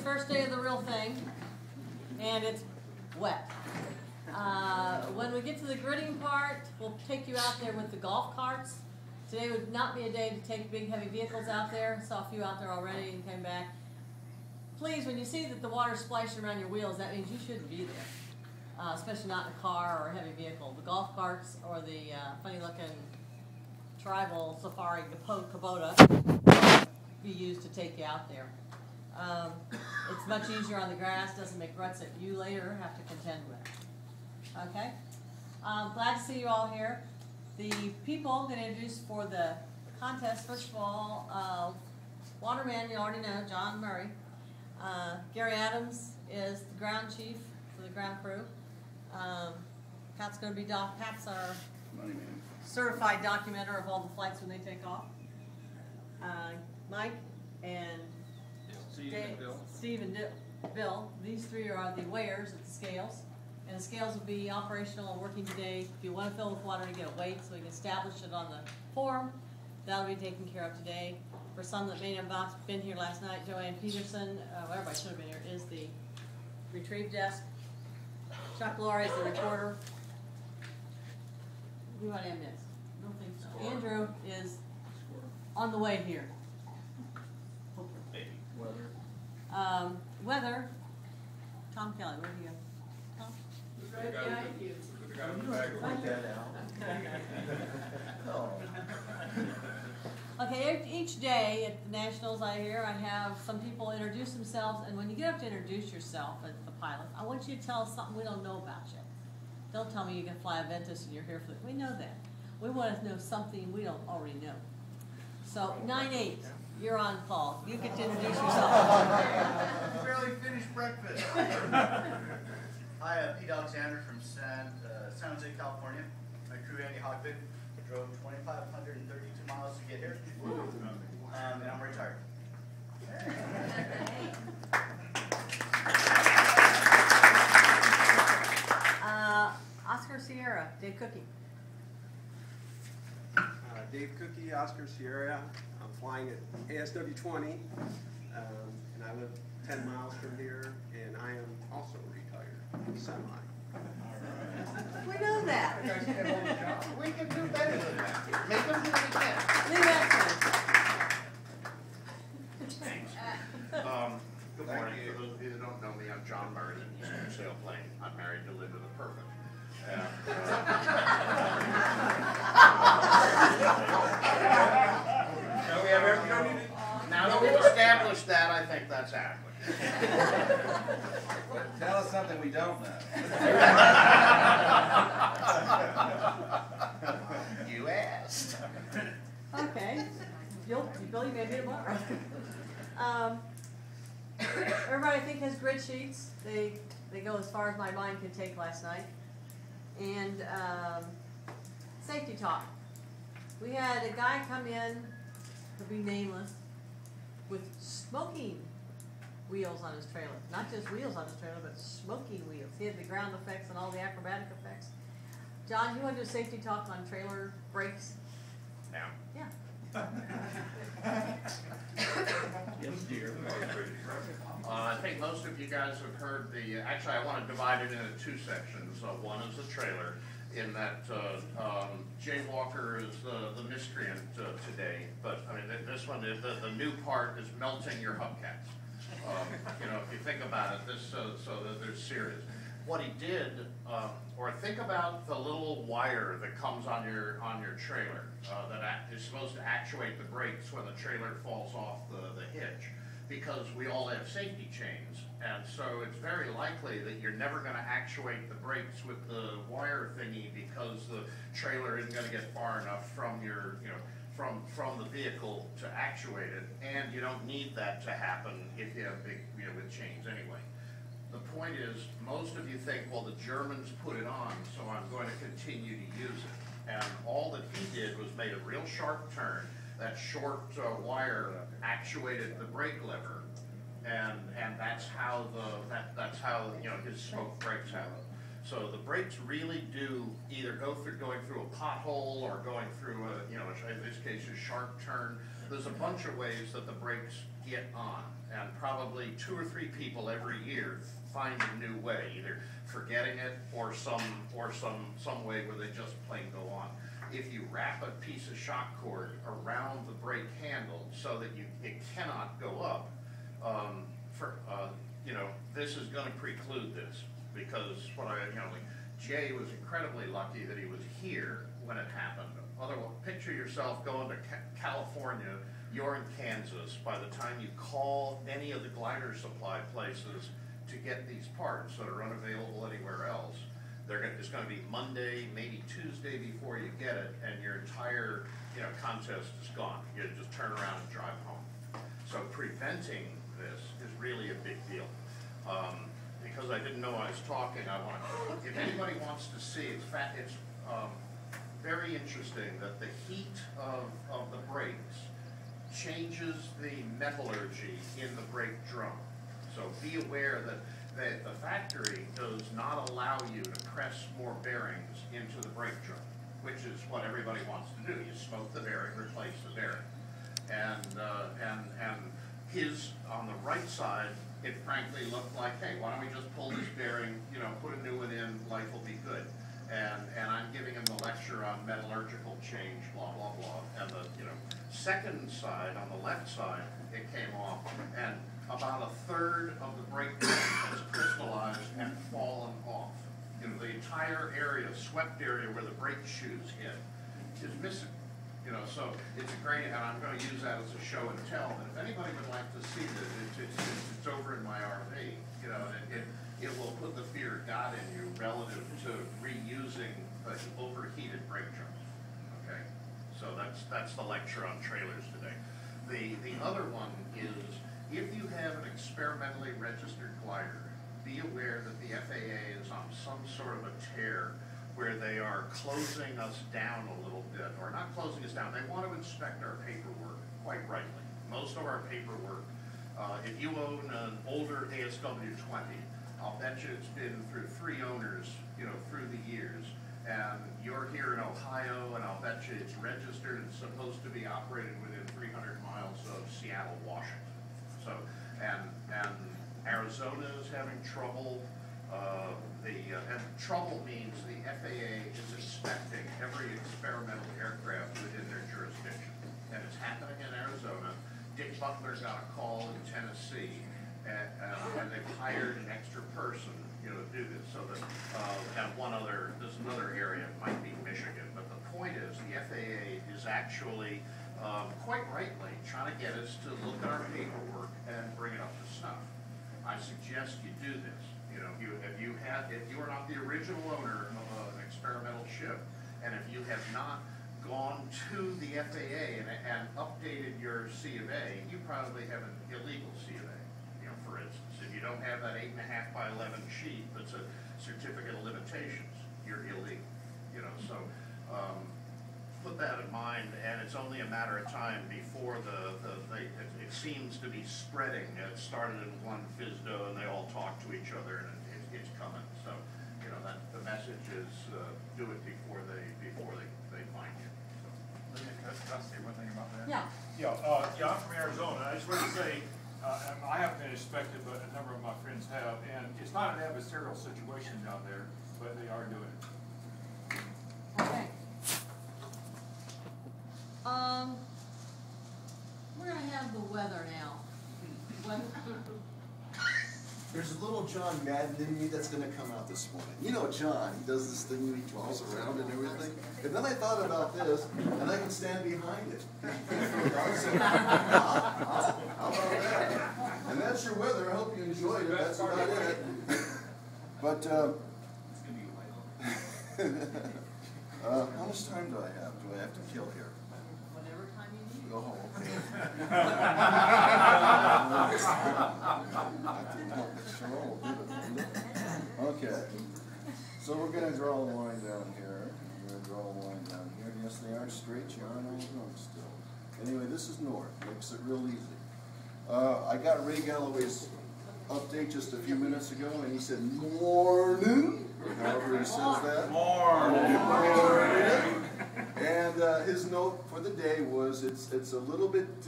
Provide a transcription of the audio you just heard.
first day of the real thing, and it's wet. When we get to the gridding part, we'll take you out there with the golf carts. Today would not be a day to take big heavy vehicles out there. Saw a few out there already and came back. Please, when you see that the water's splashing around your wheels, that means you shouldn't be there, especially not in a car or a heavy vehicle. The golf carts or the funny-looking tribal safari Kubota be used to take you out there. It's much easier on the grass, doesn't make ruts that you later have to contend with. Okay? Glad to see you all here. The people I'm going to introduce for the contest, first of all, Waterman, you already know, John Murray. Gary Adams is the ground chief for the ground crew. Pat's going to be Pat's our certified documenter of all the flights when they take off. Mike and Steve and Bill, these three are the weighers at the scales. And the scales will be operational and working today. If you want to fill with water, you get a weight so we can establish it on the form. That'll be taken care of today. For some that may have not been here last night, Joanne Peterson, everybody should have been here, is the retrieve desk. Chuck Lohre is the recorder. Who might have missed? I don't think so. Andrew is on the way here. Weather. Tom Kelly, where do you go? Tom? Right behind you. Okay, each day at the Nationals I have some people introduce themselves, and when you get up to introduce yourself as the pilot, I want you to tell us something we don't know about you. Don't tell me you can fly a Ventus and you're here for it. We know that. We want to know something we don't already know. So 9-8, you're on call. You get to introduce yourself. Barely finished breakfast. Hi, Pete Alexander from San Jose, California. My crew, Andy Hogbick, drove 2,532 miles to get here. And I'm retired. Oscar Sierra, Dave Cookie. Dave Cookie, Oscar Sierra. I'm flying at ASW 20, and I live 10 miles from here, and I am also retired, semi. We know that. We can do better than that. Make them do what we can. Leave that Thanks. Good morning. For those of you that don't know me, I'm John Murray, Eastern Sailplane. I'm married to Linda the Perfect. Now that we've established that, I think that's adequate. Tell us something we don't know. You asked. Okay. Billy, maybe tomorrow. Everybody, I think, has grid sheets. They go as far as my mind could take last night. And safety talk. We had a guy come in, to be nameless, with smoking wheels on his trailer. Not just wheels on his trailer, but smoking wheels. He had the ground effects and all the acrobatic effects. John, you want to do safety talk on trailer brakes? Now. Yeah. Yes, dear. I think most of you guys have heard the, actually I want to divide it into two sections. One is the trailer, in that Jay Walker is the miscreant today, but I mean this one, the new part is melting your hubcaps. You know, if you think about it, this so that they're serious. What he did, or think about the little wire that comes on your trailer that is supposed to actuate the brakes when the trailer falls off the hitch, because we all have safety chains, and so it's very likely that you're never going to actuate the brakes with the wire thingy because the trailer isn't going to get far enough from your, from the vehicle to actuate it, and you don't need that to happen if you have big, with chains anyway. The point is, most of you think, well, the Germans put it on, so I'm going to continue to use it. And all that he did was made a real sharp turn. That short wire actuated the brake lever, and that's how that's how his smoke brakes happen. So the brakes really do either going through a pothole or going through a in this case a sharp turn. there's a bunch of ways that the brakes get on, and probably 2 or 3 people every year find a new way, either forgetting it or some way where they just plain go on. If you wrap a piece of shock cord around the brake handle so that it cannot go up, this is going to preclude this, because Jay was incredibly lucky that he was here when it happened. Otherwise, picture yourself going to California, you're in Kansas. By the time you call any of the glider supply places to get these parts that are unavailable anywhere else, it's going to be Monday, maybe Tuesday before you get it, and your entire contest is gone. You just turn around and drive home. So preventing this is really a big deal. Because I didn't know I was talking, if anybody wants to see, it's very interesting that the heat of the brakes changes the metallurgy in the brake drum. So be aware that the factory does not allow you to press more bearings into the brake drum, which is what everybody wants to do. You smoke the bearing, replace the bearing. And his, on the right side, it frankly looked like, hey, why don't we just pull this bearing, put a new one in, life will be good. And I'm giving him the lecture on metallurgical change, blah, blah, blah. And the second side, on the left side, it came off, and about 1/3 of the brake drum has crystallized and fallen off. The entire area, swept area where the brake shoes hit, is missing. So it's a great, and I'm going to use that as a show and tell. And if anybody would like to see this, it's over in my RV. It will put the fear of God in you relative to reusing overheated brake drums. Okay, so that's the lecture on trailers today. The other one is, if you have an experimentally registered glider, be aware that the FAA is on some sort of a tear where they are closing us down a little bit, or not closing us down. They want to inspect our paperwork, quite rightly. Most of our paperwork, if you own an older ASW-20, I'll bet you it's been through 3 owners, through the years. And you're here in Ohio, and I'll bet you it's registered and supposed to be operated within 300 miles of Seattle, Washington. So, and Arizona is having trouble. And trouble means the FAA is inspecting every experimental aircraft within their jurisdiction. And it's happening in Arizona. Dick Butler got a call in Tennessee, and they've hired an extra person, to do this. So that, and there's another area, it might be Michigan, but the point is the FAA is actually, quite rightly, trying to get us to look at our paperwork and bring it up to snuff. I suggest you do this. If you are not the original owner of an experimental ship, and if you have not gone to the FAA and updated your C of A, you probably have an illegal C of A. For instance, if you don't have that 8.5 by 11 sheet that's a certificate of limitations, you're illegal. So put that in mind, and it's only a matter of time before it seems to be spreading. It started in one FISDO, and they all talk to each other, and it's coming. So, that the message is do it before they find you. So. Can I say one thing about that? Yeah. Yeah, I'm from Arizona. I just want to say, I haven't been inspected, but a number of my friends have, and it's not an adversarial situation down there, but they are doing it. Okay. We're gonna have the weather now. There's a little John Madden in me that's going to come out this morning. John, he does this thing where he draws around and everything. And then I thought about this, and I can stand behind it. How about that? And that's your weather. I hope you enjoyed it. That's about it. But, how much time do I have? Do I have to kill here? Whatever time you need. Oh, okay. Okay. So we're going to draw a line down here. We're going to draw a line down here. Yes, they are straight. You aren't all wrong still. Anyway, this is north. Makes it real easy. I got Ray Galloway's update just a few minutes ago, and he said, morning, or however he says that. Morning. And his note for the day was, it's a little bit